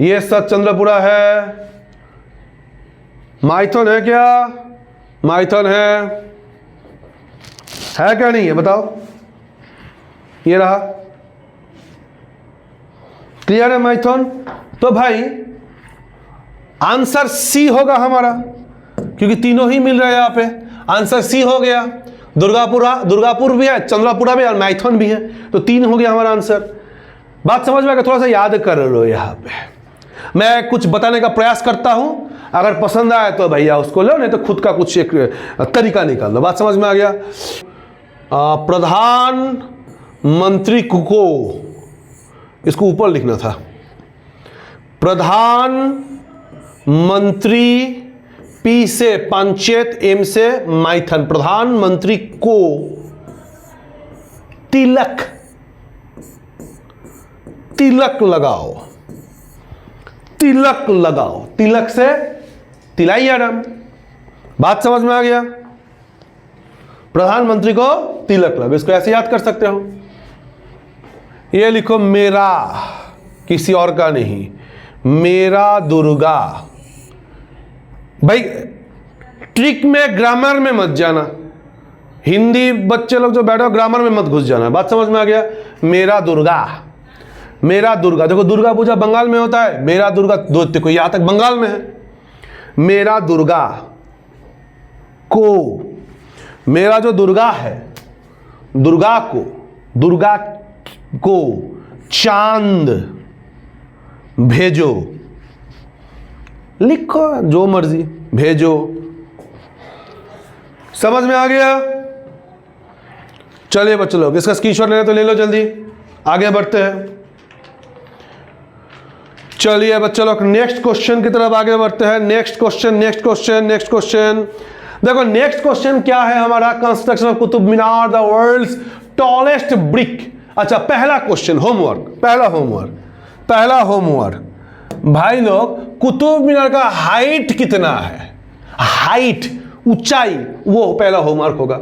ये साथ चंद्रपुरा है। माइथन है क्या? माइथन है क्या नहीं है? बताओ। ये रहा, क्लियर है माइथन? तो भाई आंसर सी होगा हमारा, क्योंकि तीनों ही मिल रहे हैं यहां पे। आंसर सी हो गया। दुर्गापुर भी है, चंद्रपुरा भी है और माइथन भी है, तो 3 हो गया हमारा आंसर। बात समझ में आ गया? थोड़ा सा याद कर लो। यहां पे मैं कुछ बताने का प्रयास करता हूं, अगर पसंद आए तो भैया उसको लो, नहीं तो खुद का कुछ एक तरीका निकाल लो। बात समझ में आ गया? प्रधानमंत्री को, इसको ऊपर लिखना था, प्रधानमंत्री, पी से पंचायत, एम से माइथन, प्रधानमंत्री को तिलक, तिलक लगाओ, तिलक लगाओ, तिलक से तिलाई आराम। बात समझ में आ गया? प्रधानमंत्री को तिलक लगाओ, इसको ऐसे याद कर सकते हो। ये लिखो मेरा, किसी और का नहीं, मेरा दुर्गा। भाई ट्रिक में ग्रामर में मत जाना, हिंदी बच्चे लोग जो बैठे हो ग्रामर में मत घुस जाना। बात समझ में आ गया? मेरा दुर्गा, मेरा दुर्गा। देखो दुर्गा पूजा बंगाल में होता है, मेरा दुर्गा देखो यहां तक बंगाल में है। मेरा दुर्गा को, मेरा जो दुर्गा है, दुर्गा को चांद भेजो। लिखो जो मर्जी भेजो। समझ में आ गया? चलिए बच्चों लोग, इसका स्क्रीनशॉट लेना तो ले लो, जल्दी आगे बढ़ते हैं। चलिए बच्चों लोग नेक्स्ट क्वेश्चन की तरफ आगे बढ़ते हैं। नेक्स्ट क्वेश्चन देखो नेक्स्ट क्वेश्चन क्या है हमारा, construction of Qutub Minar, the world's tallest brick. अच्छा पहला क्वेश्चन होमवर्क, पहला होमवर्क भाई लोग, कुतुब मीनार का हाइट कितना है, हाइट ऊंचाई, वो पहला होमवर्क होगा।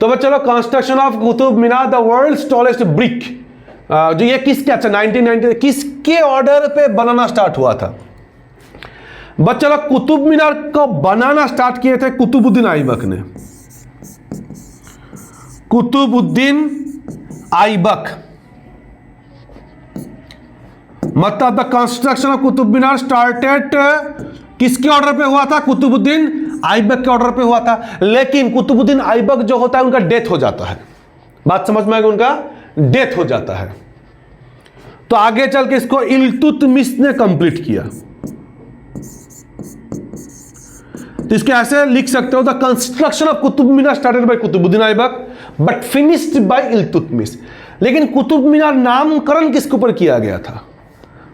तो बच्चों लोग construction of Qutub Minar, the world's tallest brick, जो ये किसके, अच्छा 1990 किसके ऑर्डर पे बनाना स्टार्ट हुआ था? बच्चों लोग कुतुब मीनार को बनाना स्टार्ट किए थे कुतुबुद्दीन ऐबक ने। कुतुबुद्दीन ऐबक, मतलब the construction of Qutub Minar started किसके ऑर्डर पे हुआ था? कुतुबुद्दीन ऐबक के ऑर्डर पे हुआ था। लेकिन कुतुबुद्दीन ऐबक जो होता है उनका डेथ हो जाता है। बात समझ में आएगी? उनका डेथ हो जाता है। तो आगे चल के इसको इल्तुतमिश ने कंप्लीट किया। तो इसको ऐसे लिख सकते हो, the construction of Qutub Minar started by Qutbuddin Aibak but finished by Iltutmish. लेकिन कुतुब मीनार नामकरण किसके ऊपर किया गया था?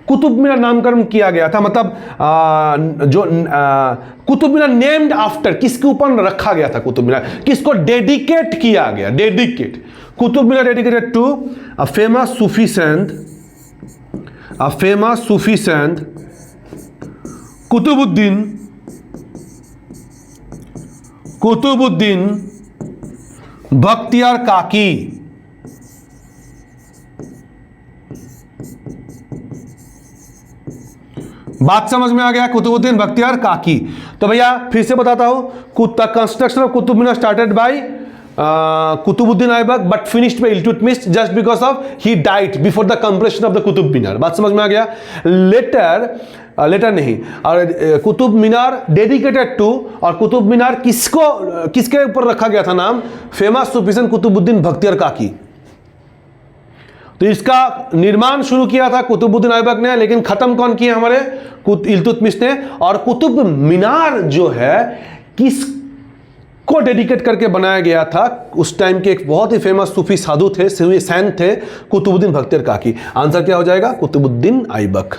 कुतुब मीनार नामकरण किया गया था, मतलब कुतुब मीनार नेम्ड आफ्टर, किसके ऊपर रखा गया था? कुतुब मीनार किसको डेडिकेट किया गया? Dedicate, Qutub Minar dedicated to a famous Sufi संत, कुतुबुद्दीन बख्तियार काकी। बात समझ में आ गया? कुतुबुद्दीन बख्तियार काकी। तो भैया फिर से बताता हूं, construction of Qutub Minar started by Qutbuddin Aibak but finished by Iltutmish just because of he died before the completion of the Qutub Minar. बात समझ में आ गया? लेटर नहीं, और कुतुब मीनार डेडिकेटेड टू, और कुतुब मीनार किसके ऊपर रखा गया था नाम? फेमस सूफी संत कुतुबुद्दीन बख्तियार काकी। तो इसका निर्माण शुरू किया था कुतुबुद्दीन ऐबक ने, लेकिन खत्म कौन किया? हमारे इल्तुतमिश ने। और कुतुब मीनार जो है किसको डेडिकेट करके बनाया गया था? उस टाइम के एक बहुत ही फेमस सूफी साधु थे, सैंत थे, कुतुबुद्दीन बख्तियार काकी। आंसर क्या हो जाएगा? कुतुबुद्दीन ऐबक।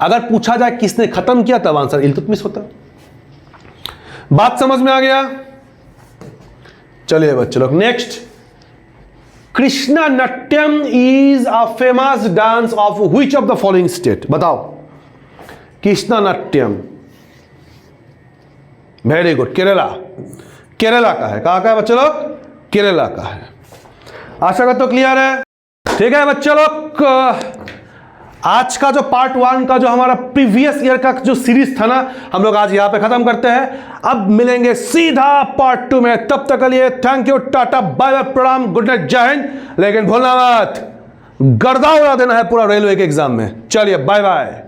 अगर पूछा जाए किसने खत्म किया, तब आंसर इल्तुतमिश होता। बात समझ में आ गया? चलिए बच्चों लोग next, Krishnanattam is a famous dance of which of the following state? बताओ। Krishnanattam, very good, Kerala का है। कहां का है बच्चों लोग? केरला का है। आशा करता हूं क्लियर है। ठीक है बच्चों लोग, आज का जो पार्ट 1 का जो हमारा प्रीवियस ईयर का जो सीरीज था ना, हम लोग आज यहां पे खत्म करते हैं। अब मिलेंगे सीधा पार्ट 2 में। तब तक के लिए thank you, tata, bye bye, प्रणाम, गुड नाइट, जय हिंद। लेकिन भूलना मत, गर्दा उड़ा देना है पूरा रेलवे के एग्जाम में। चलिए बाय बाय।